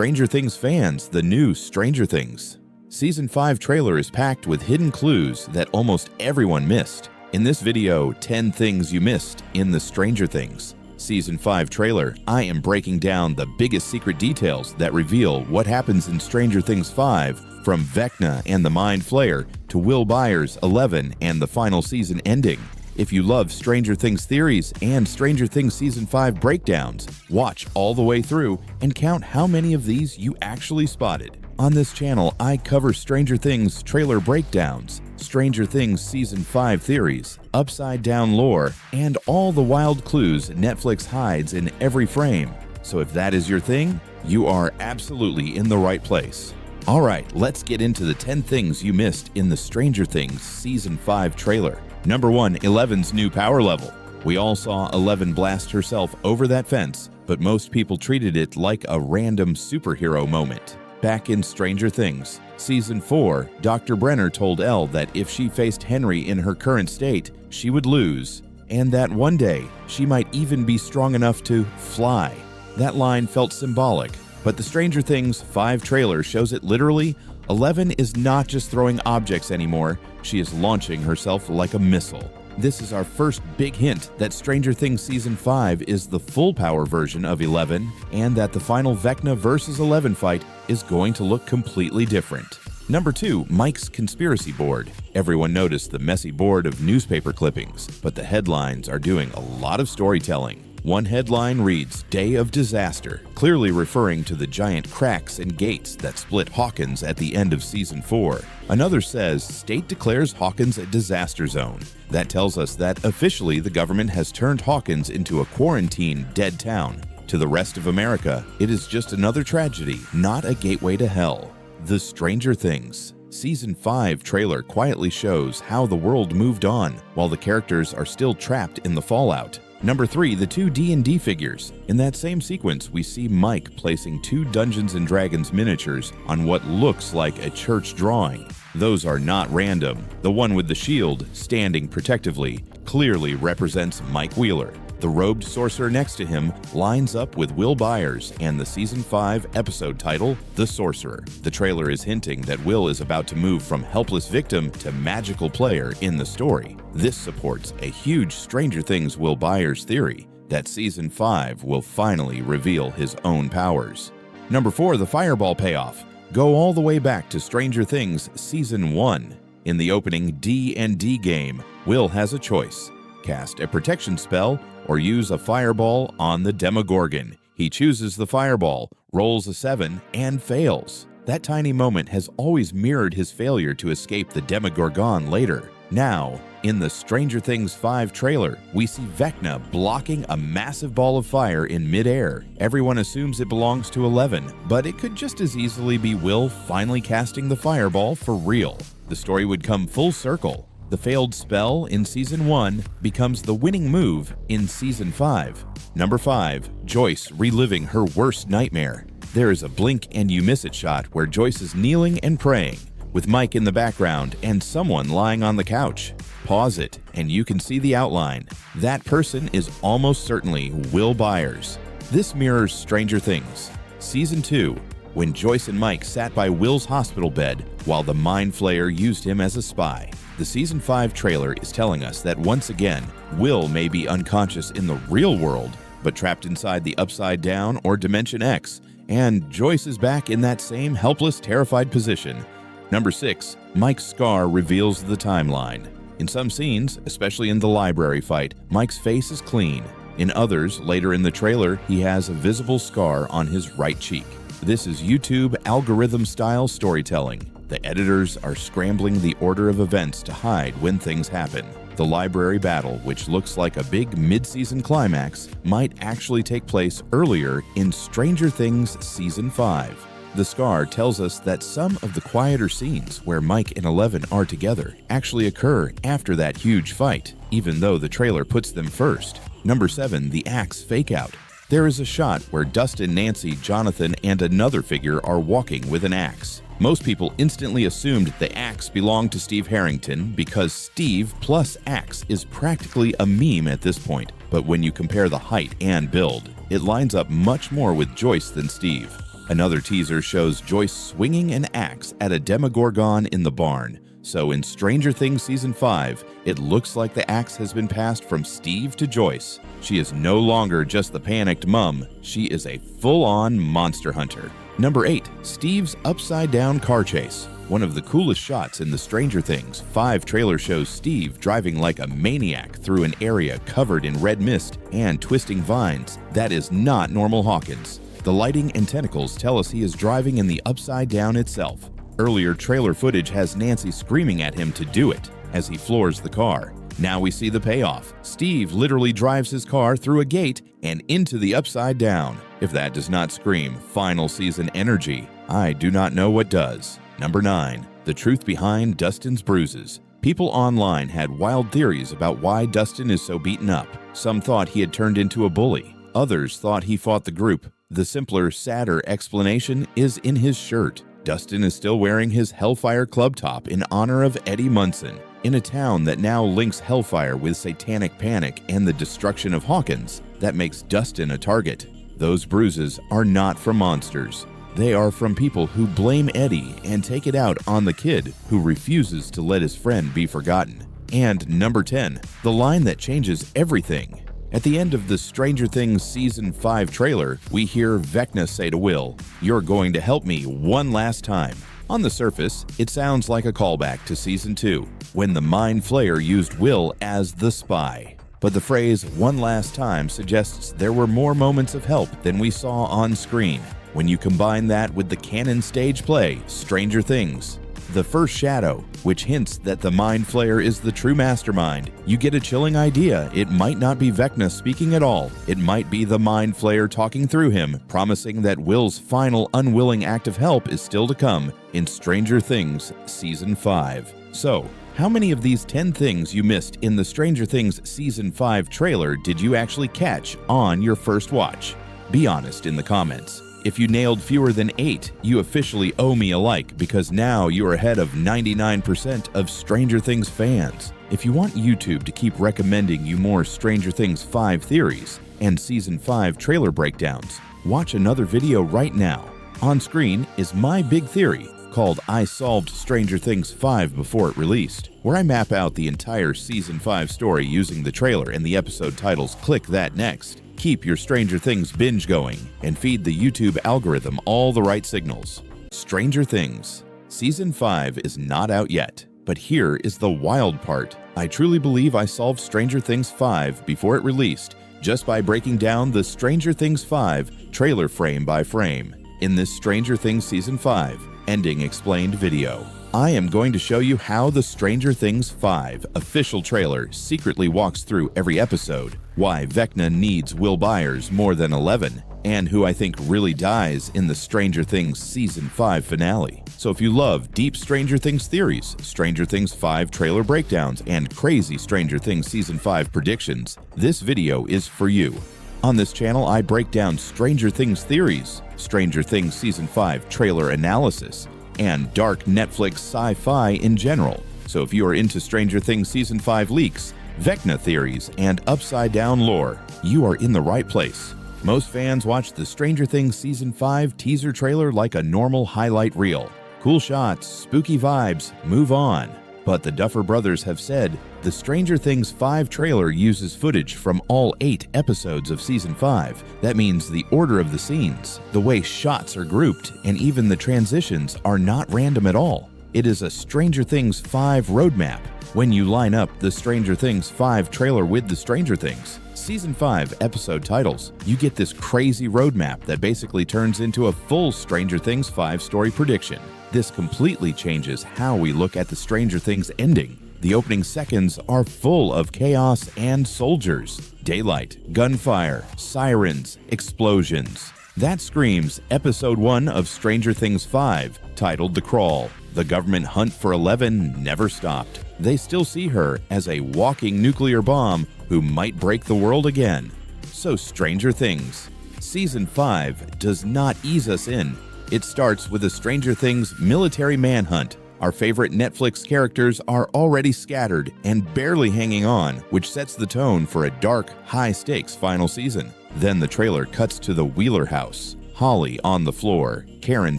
Stranger Things fans the new Stranger Things. Season 5 trailer is packed with hidden clues that almost everyone missed. In this video, 10 things you missed in the Stranger Things Season 5 trailer, I am breaking down the biggest secret details that reveal what happens in Stranger Things 5, from Vecna and the Mind Flayer to Will Byers' 11 and the final season ending. If you love Stranger Things theories and Stranger Things Season 5 breakdowns, watch all the way through and count how many of these you actually spotted. On this channel, I cover Stranger Things trailer breakdowns, Stranger Things Season 5 theories, upside-down lore, and all the wild clues Netflix hides in every frame. So if that is your thing, you are absolutely in the right place. Alright, let's get into the 10 things you missed in the Stranger Things Season 5 trailer. Number 1. Eleven's new power level. We all saw Eleven blast herself over that fence, but most people treated it like a random superhero moment. Back in Stranger Things Season 4, Dr. Brenner told Elle that if she faced Henry in her current state, she would lose, and that one day she might even be strong enough to fly. That line felt symbolic, but the Stranger Things 5 trailer shows it literally. Eleven is not just throwing objects anymore, she is launching herself like a missile. This is our first big hint that Stranger Things Season 5 is the full power version of Eleven, and that the final Vecna vs. Eleven fight is going to look completely different. Number 2. Mike's conspiracy board. Everyone noticed the messy board of newspaper clippings, but the headlines are doing a lot of storytelling. One headline reads, "Day of Disaster," clearly referring to the giant cracks and gates that split Hawkins at the end of Season 4. Another says, "State declares Hawkins a disaster zone." That tells us that officially the government has turned Hawkins into a quarantine dead town. To the rest of America, it is just another tragedy, not a gateway to hell. The Stranger Things Season 5 trailer quietly shows how the world moved on, while the characters are still trapped in the fallout. Number 3. The 2 D&D figures. In that same sequence, we see Mike placing 2 Dungeons & Dragons miniatures on what looks like a church drawing. Those are not random. The one with the shield, standing protectively, clearly represents Mike Wheeler. The robed sorcerer next to him lines up with Will Byers and the Season 5 episode title, The Sorcerer. The trailer is hinting that Will is about to move from helpless victim to magical player in the story. This supports a huge Stranger Things Will Byers theory that Season 5 will finally reveal his own powers. Number 4. The fireball payoff. Go all the way back to Stranger Things Season 1. In the opening D&D game, Will has a choice: cast a protection spell or use a fireball on the Demogorgon. He chooses the fireball, rolls a 7, and fails. That tiny moment has always mirrored his failure to escape the Demogorgon later. Now, in the Stranger Things 5 trailer, we see Vecna blocking a massive ball of fire in midair. Everyone assumes it belongs to Eleven, but it could just as easily be Will finally casting the fireball for real. The story would come full circle. The failed spell in Season 1 becomes the winning move in Season 5. Number 5. Joyce reliving her worst nightmare. There is a blink and you miss it shot where Joyce is kneeling and praying, with Mike in the background and someone lying on the couch. Pause it and you can see the outline. That person is almost certainly Will Byers. This mirrors Stranger Things Season 2, when Joyce and Mike sat by Will's hospital bed while the Mind Flayer used him as a spy. The Season 5 trailer is telling us that once again, Will may be unconscious in the real world, but trapped inside the Upside Down or Dimension X, and Joyce is back in that same helpless, terrified position. Number 6. Mike's scar reveals the timeline. In some scenes, especially in the library fight, Mike's face is clean. In others, later in the trailer, he has a visible scar on his right cheek. This is YouTube algorithm-style storytelling. The editors are scrambling the order of events to hide when things happen. The library battle, which looks like a big mid-season climax, might actually take place earlier in Stranger Things Season 5. The scar tells us that some of the quieter scenes where Mike and Eleven are together actually occur after that huge fight, even though the trailer puts them first. Number 7. The axe fake-out. There is a shot where Dustin, Nancy, Jonathan, and another figure are walking with an axe. Most people instantly assumed the axe belonged to Steve Harrington because Steve plus axe is practically a meme at this point, but when you compare the height and build, it lines up much more with Joyce than Steve. Another teaser shows Joyce swinging an axe at a Demogorgon in the barn. So in Stranger Things Season 5, it looks like the axe has been passed from Steve to Joyce. She is no longer just the panicked mom, she is a full-on monster hunter. Number 8. Steve's upside-down car chase. One of the coolest shots in the Stranger Things 5 trailer shows Steve driving like a maniac through an area covered in red mist and twisting vines. That is not normal Hawkins. The lighting and tentacles tell us he is driving in the upside down itself. Earlier trailer footage has Nancy screaming at him to do it as he floors the car. Now we see the payoff. Steve literally drives his car through a gate and into the upside down. If that does not scream final season energy, I do not know what does. Number 9. The truth behind Dustin's bruises. People online had wild theories about why Dustin is so beaten up. Some thought he had turned into a bully. Others thought he fought the group. The simpler, sadder explanation is in his shirt. Dustin is still wearing his Hellfire Club top in honor of Eddie Munson. In a town that now links Hellfire with satanic panic and the destruction of Hawkins, that makes Dustin a target. Those bruises are not from monsters. They are from people who blame Eddie and take it out on the kid who refuses to let his friend be forgotten. And number 10, the line that changes everything. At the end of the Stranger Things Season 5 trailer, we hear Vecna say to Will, "You're going to help me one last time." On the surface, it sounds like a callback to Season 2, when the Mind Flayer used Will as the spy. But the phrase "one last time" suggests there were more moments of help than we saw on screen. When you combine that with the canon stage play, Stranger Things, the first shadow, which hints that the Mind Flayer is the true mastermind, you get a chilling idea it might not be Vecna speaking at all. It might be the Mind Flayer talking through him, promising that Will's final unwilling act of help is still to come in Stranger Things Season 5. So, how many of these 10 things you missed in the Stranger Things Season 5 trailer did you actually catch on your first watch? Be honest in the comments. If you nailed fewer than 8, you officially owe me a like because now you are ahead of 99% of Stranger Things fans. If you want YouTube to keep recommending you more Stranger Things 5 theories and Season 5 trailer breakdowns, watch another video right now. On screen is my big theory called I Solved Stranger Things 5 before it released, where I map out the entire Season 5 story using the trailer and the episode titles. Click that next. Keep your Stranger Things binge going and feed the YouTube algorithm all the right signals. Stranger Things Season 5 is not out yet, but here is the wild part. I truly believe I solved Stranger Things 5 before it released just by breaking down the Stranger Things 5 trailer frame by frame in this Stranger Things Season 5 ending explained video. I am going to show you how the Stranger Things 5 official trailer secretly walks through every episode, why Vecna needs Will Byers more than 11, and who I think really dies in the Stranger Things Season 5 finale. So if you love deep Stranger Things theories, Stranger Things 5 trailer breakdowns, and crazy Stranger Things Season 5 predictions, this video is for you. On this channel, I break down Stranger Things theories, Stranger Things Season 5 trailer analysis, and dark Netflix sci-fi in general. So if you are into Stranger Things Season 5 leaks, Vecna theories, and upside-down lore, you are in the right place. Most fans watch the Stranger Things Season 5 teaser trailer like a normal highlight reel. Cool shots, spooky vibes, move on. But the Duffer Brothers have said the Stranger Things 5 trailer uses footage from all 8 episodes of Season 5. That means the order of the scenes, the way shots are grouped, and even the transitions are not random at all. It is a Stranger Things 5 roadmap. When you line up the Stranger Things 5 trailer with the Stranger Things Season 5 episode titles, you get this crazy roadmap that basically turns into a full Stranger Things 5 story prediction. This completely changes how we look at the Stranger Things ending. The opening seconds are full of chaos and soldiers, daylight, gunfire, sirens, explosions. That screams Episode 1 of Stranger Things 5, titled The Crawl. The government hunt for 11 never stopped. They still see her as a walking nuclear bomb who might break the world again. So Stranger Things Season 5 does not ease us in. It starts with a Stranger Things military manhunt. Our favorite Netflix characters are already scattered and barely hanging on, which sets the tone for a dark, high-stakes final season. Then the trailer cuts to the Wheeler house. Holly on the floor, Karen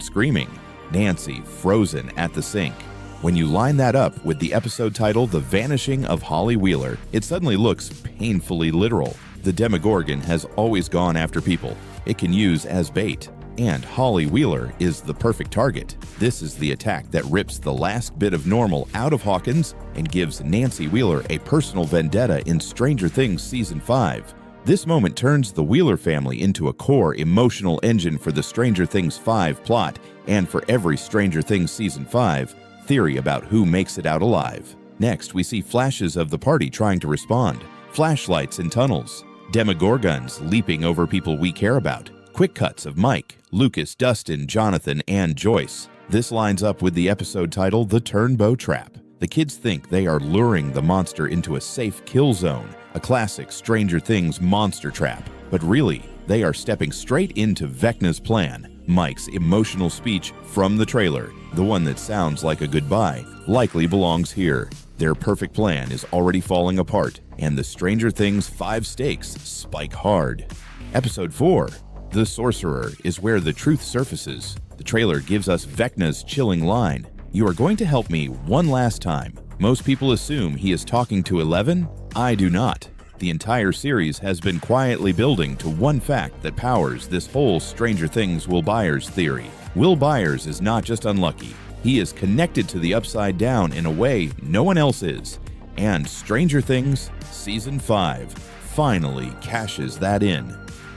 screaming, Nancy frozen at the sink. When you line that up with the episode title The Vanishing of Holly Wheeler, it suddenly looks painfully literal. The Demogorgon has always gone after people it can use as bait, and Holly Wheeler is the perfect target. This is the attack that rips the last bit of normal out of Hawkins and gives Nancy Wheeler a personal vendetta in Stranger Things Season 5. This moment turns the Wheeler family into a core emotional engine for the Stranger Things 5 plot and for every Stranger Things Season 5 theory about who makes it out alive. Next, we see flashes of the party trying to respond, flashlights in tunnels, Demogorgons leaping over people we care about, quick cuts of Mike, Lucas, Dustin, Jonathan, and Joyce. This lines up with the episode title The Turnbow Trap. The kids think they are luring the monster into a safe kill zone, a classic Stranger Things monster trap. But really, they are stepping straight into Vecna's plan. Mike's emotional speech from the trailer, the one that sounds like a goodbye, likely belongs here. Their perfect plan is already falling apart, and the Stranger Things 5 stakes spike hard. Episode 4, The Sorcerer, is where the truth surfaces. The trailer gives us Vecna's chilling line, "You are going to help me one last time." Most people assume he is talking to 11. I do not. The entire series has been quietly building to one fact that powers this whole Stranger Things Will Byers theory. Will Byers is not just unlucky. He is connected to the Upside Down in a way no one else is. And Stranger Things Season 5 finally cashes that in.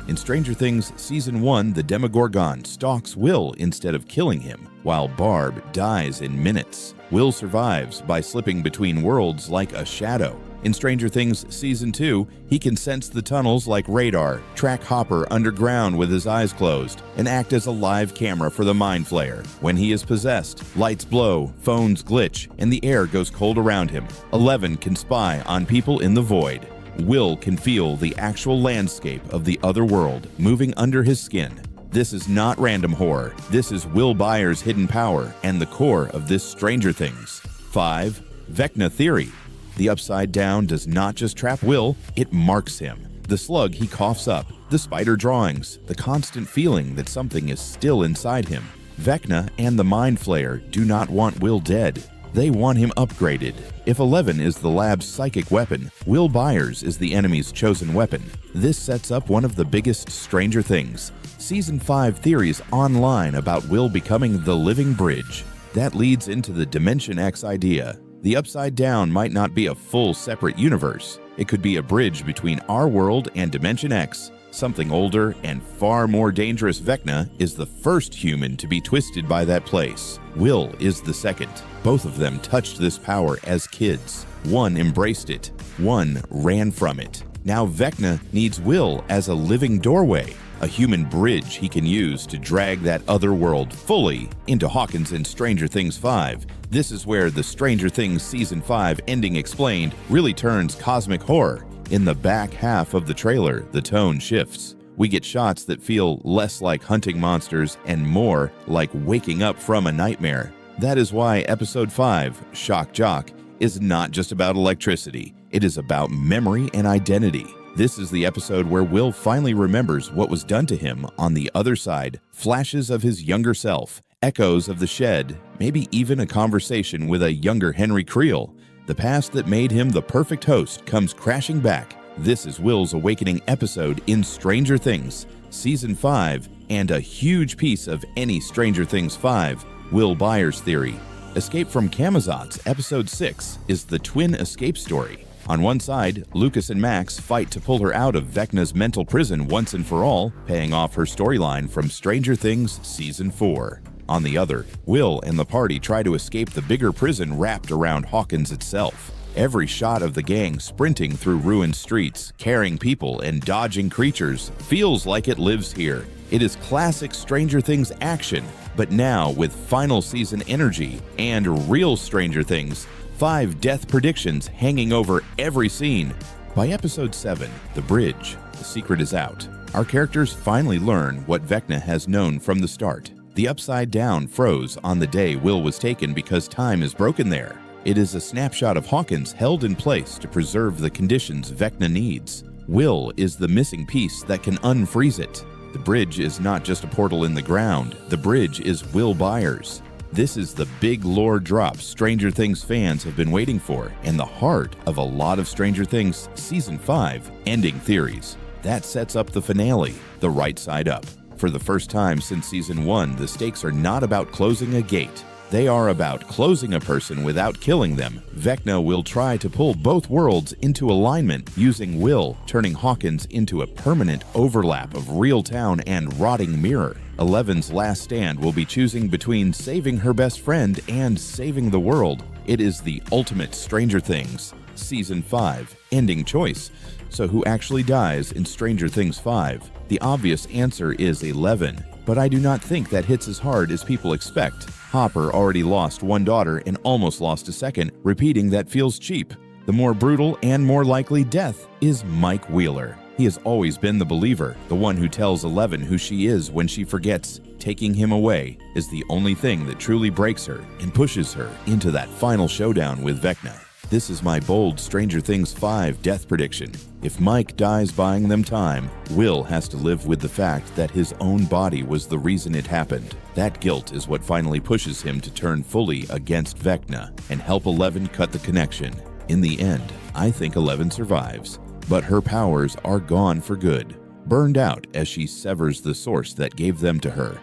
In Stranger Things Season 1, the Demogorgon stalks Will instead of killing him, while Barb dies in minutes. Will survives by slipping between worlds like a shadow. In Stranger Things Season 2, he can sense the tunnels like radar, track Hopper underground with his eyes closed, and act as a live camera for the Mind Flayer. When he is possessed, lights blow, phones glitch, and the air goes cold around him. 11 can spy on people in the void. Will can feel the actual landscape of the other world moving under his skin. This is not random horror. This is Will Byers' hidden power and the core of this Stranger Things. 5. Vecna Theory. The Upside Down does not just trap Will, it marks him. The slug he coughs up, the spider drawings, the constant feeling that something is still inside him. Vecna and the Mind Flayer do not want Will dead. They want him upgraded. If 11 is the lab's psychic weapon, Will Byers is the enemy's chosen weapon. This sets up one of the biggest Stranger Things Season 5 theories online about Will becoming the living bridge. That leads into the Dimension X idea. The Upside Down might not be a full separate universe. It could be a bridge between our world and Dimension X. Something older and far more dangerous. Vecna is the first human to be twisted by that place. Will is the second. Both of them touched this power as kids. One embraced it. One ran from it. Now Vecna needs Will as a living doorway, a human bridge he can use to drag that other world fully into Hawkins and Stranger Things 5. This is where the Stranger Things Season 5 ending explained really turns cosmic horror. In the back half of the trailer, the tone shifts. We get shots that feel less like hunting monsters and more like waking up from a nightmare. That is why Episode 5, Shock Jock, is not just about electricity. It is about memory and identity. This is the episode where Will finally remembers what was done to him on the other side, flashes of his younger self, echoes of the shed, maybe even a conversation with a younger Henry Creel. The past that made him the perfect host comes crashing back. This is Will's awakening episode in Stranger Things, Season 5, and a huge piece of any Stranger Things 5, Will Byers theory. Escape from Camazotz, Episode 6, is the twin escape story. On one side, Lucas and Max fight to pull her out of Vecna's mental prison once and for all, paying off her storyline from Stranger Things Season 4. On the other, Will and the party try to escape the bigger prison wrapped around Hawkins itself. Every shot of the gang sprinting through ruined streets, carrying people and dodging creatures feels like it lives here. It is classic Stranger Things action, but now with final season energy and real Stranger Things, 5 death predictions hanging over every scene. By Episode 7, The Bridge, the secret is out. Our characters finally learn what Vecna has known from the start. The Upside Down froze on the day Will was taken because time is broken there. It is a snapshot of Hawkins held in place to preserve the conditions Vecna needs. Will is the missing piece that can unfreeze it. The bridge is not just a portal in the ground, the bridge is Will Byers. This is the big lore drop Stranger Things fans have been waiting for, and the heart of a lot of Stranger Things Season 5 ending theories. That sets up the finale, the right side up. For the first time since Season 1, the stakes are not about closing a gate. They are about closing a person without killing them. Vecna will try to pull both worlds into alignment using Will, turning Hawkins into a permanent overlap of real town and rotting mirror. Eleven's last stand will be choosing between saving her best friend and saving the world. It is the ultimate Stranger Things Season 5 ending choice. So who actually dies in Stranger Things 5? The obvious answer is 11, but I do not think that hits as hard as people expect. Hopper already lost one daughter and almost lost a second, repeating that feels cheap. The more brutal and more likely death is Mike Wheeler. He has always been the believer, the one who tells 11 who she is when she forgets. Taking him away is the only thing that truly breaks her and pushes her into that final showdown with Vecna. This is my bold Stranger Things 5 death prediction. If Mike dies buying them time, Will has to live with the fact that his own body was the reason it happened. That guilt is what finally pushes him to turn fully against Vecna and help 11 cut the connection. In the end, I think 11 survives, but her powers are gone for good, burned out as she severs the source that gave them to her.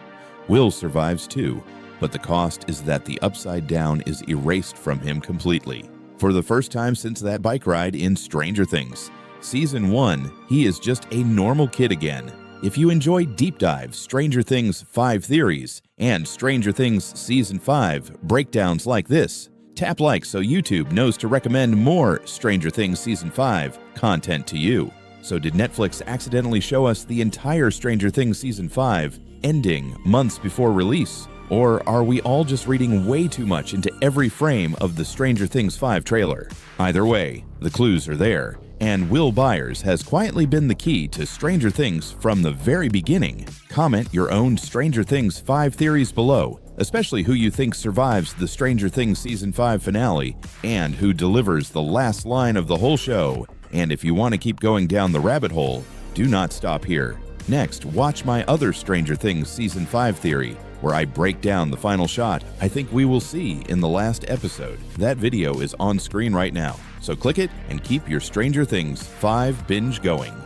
Will survives too, but the cost is that the Upside Down is erased from him completely. For the first time since that bike ride in Stranger Things Season 1, he is just a normal kid again. If you enjoy deep dive Stranger Things 5 theories and Stranger Things Season 5 breakdowns like this, tap like so YouTube knows to recommend more Stranger Things Season 5 content to you. So did Netflix accidentally show us the entire Stranger Things Season 5 ending months before release? Or are we all just reading way too much into every frame of the Stranger Things 5 trailer? Either way, the clues are there, and Will Byers has quietly been the key to Stranger Things from the very beginning. Comment your own Stranger Things 5 theories below, especially who you think survives the Stranger Things Season 5 finale, and who delivers the last line of the whole show. And if you want to keep going down the rabbit hole, do not stop here. Next, watch my other Stranger Things Season 5 theory, where I break down the final shot I think we will see in the last episode. That video is on screen right now, so click it and keep your Stranger Things 5 binge going.